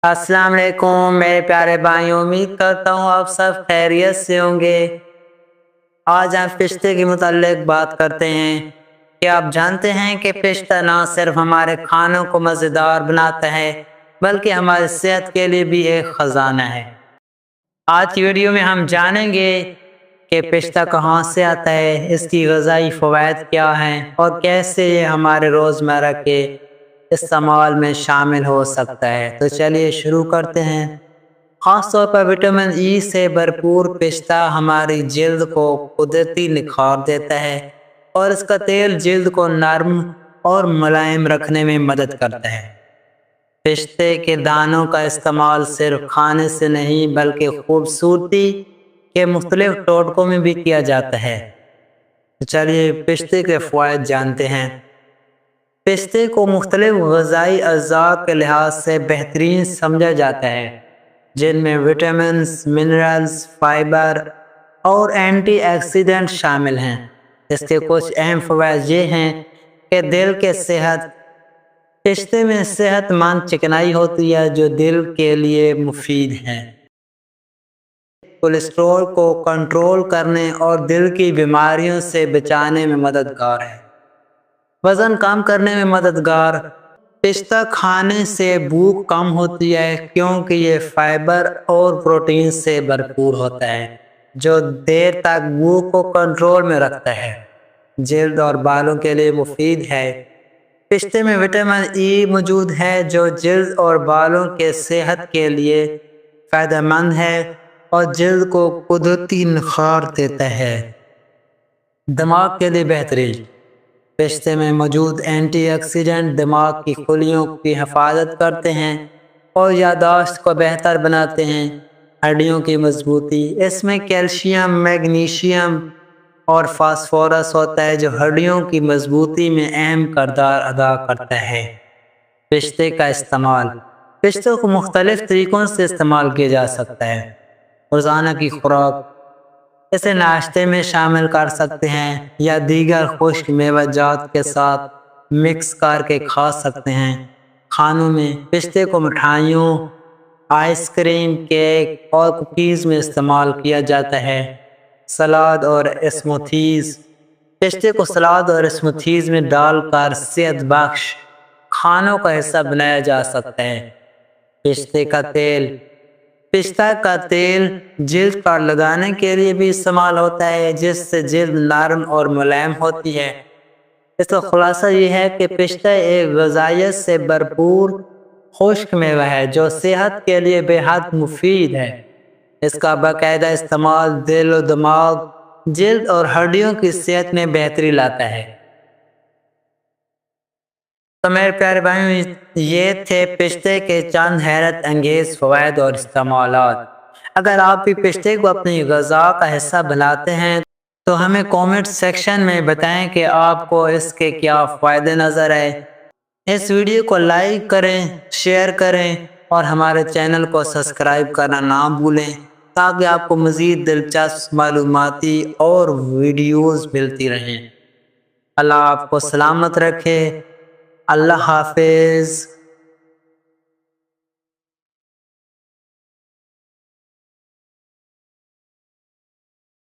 अस्सलाम वालेकुम मेरे प्यारे भाइयों, उम्मीद करता हूँ आप सब खैरियत से होंगे। आज हम पिस्ते के मुताल्लिक बात करते हैं कि आप जानते हैं कि पिस्ता ना सिर्फ हमारे खानों को मज़ेदार बनाता है बल्कि हमारी सेहत के लिए भी एक ख़जाना है। आज की वीडियो में हम जानेंगे कि पिस्ता कहाँ से आता है, इसकी ग़िज़ाई फ़वाइद क्या हैं और कैसे ये हमारे रोज़मर्रा के इस्तेमाल में शामिल हो सकता है। तो चलिए शुरू करते हैं। ख़ास तौर पर विटामिन ई से भरपूर पिस्ता हमारी जल्द को कुदरती निखार देता है और इसका तेल जल्द को नरम और मुलायम रखने में मदद करता है। पिस्ते के दानों का इस्तेमाल सिर्फ खाने से नहीं बल्कि खूबसूरती के मुख्तलिफ टोटकों में भी किया जाता है। तो चलिए पिस्ते के फ़वाइद जानते हैं। पिस्ते को मुख्तलिफ ग़िज़ाई अज़्ज़ा के लिहाज से बेहतरीन समझा जाता है, जिनमें विटामिन्स, मिनरल्स, फाइबर और एंटीऑक्सीडेंट शामिल हैं। इसके कुछ अहम फ़वाइद ये हैं कि दिल के सेहत, पिस्ते में सेहतमंद चिकनाई होती है जो दिल के लिए मुफीद है। कोलेस्ट्रॉल को कंट्रोल करने और दिल की बीमारियों से बचाने में मददगार है। वज़न कम करने में मददगार। पिस्ता खाने से भूख कम होती है क्योंकि ये फाइबर और प्रोटीन से भरपूर होता है जो देर तक भूख को कंट्रोल में रखता है। जल्द और बालों के लिए मुफीद है। पिस्ते में विटामिन ई मौजूद है जो जल्द और बालों के सेहत के लिए फ़ायदेमंद है और जल्द को कुदरती निखार देता है। दिमाग के लिए बेहतरीन। पिस्ते में मौजूद एंटीऑक्सीडेंट दिमाग की खुलियों की हिफाजत करते हैं और याददाश्त को बेहतर बनाते हैं। हड्डियों की मजबूती। इसमें कैल्शियम, मैग्नीशियम और फास्फोरस होता है जो हड्डियों की मजबूती में अहम किरदार अदा करता है। पिस्ते का इस्तेमाल। पिस्ते को मुख्तलिफ तरीक़ों से इस्तेमाल किया जा सकता है। रोज़ाना की खुराक। इसे नाश्ते में शामिल कर सकते हैं या दीगर खुश्क मेवाजात के साथ मिक्स करके खा सकते हैं। खानों में पिस्ते को मिठाइयों, आइसक्रीम, केक और कुकीज़ में इस्तेमाल किया जाता है। सलाद और स्मूथीज़। पिस्ते को सलाद और स्मूथीज़ में डालकर सेहत बख्श खानों का हिस्सा बनाया जा सकता है। पिस्ते का तेल। पिस्ता का तेल जल्द पर लगाने के लिए भी इस्तेमाल होता है जिससे जल्द नरम और मुलायम होती है। इसका खुलासा ये है कि पिस्ता एक ग़िज़ाइयत से भरपूर खुश्क मेवा है जो सेहत के लिए बेहद मुफीद है। इसका बाकायदा इस्तेमाल दिल और दिमाग, जल्द और हड्डियों की सेहत में बेहतरी लाता है। तो मेरे प्यारे भाइयों, ये थे पिस्ते के चंद हैरत अंगेज़ फ़वाइद और इस्तेमालात। अगर आप भी पिस्ते को अपनी ग़िज़ा का हिस्सा बनाते हैं तो हमें कमेंट सेक्शन में बताएं कि आपको इसके क्या फ़ायदे नज़र आए। इस वीडियो को लाइक करें, शेयर करें और हमारे चैनल को सब्सक्राइब करना ना भूलें ताकि आपको मज़ीद दिलचस्प मालूमाती और वीडियोज़ मिलती रहें। अल्लाह आपको सलामत रखे। अल्लाह हाफिज़।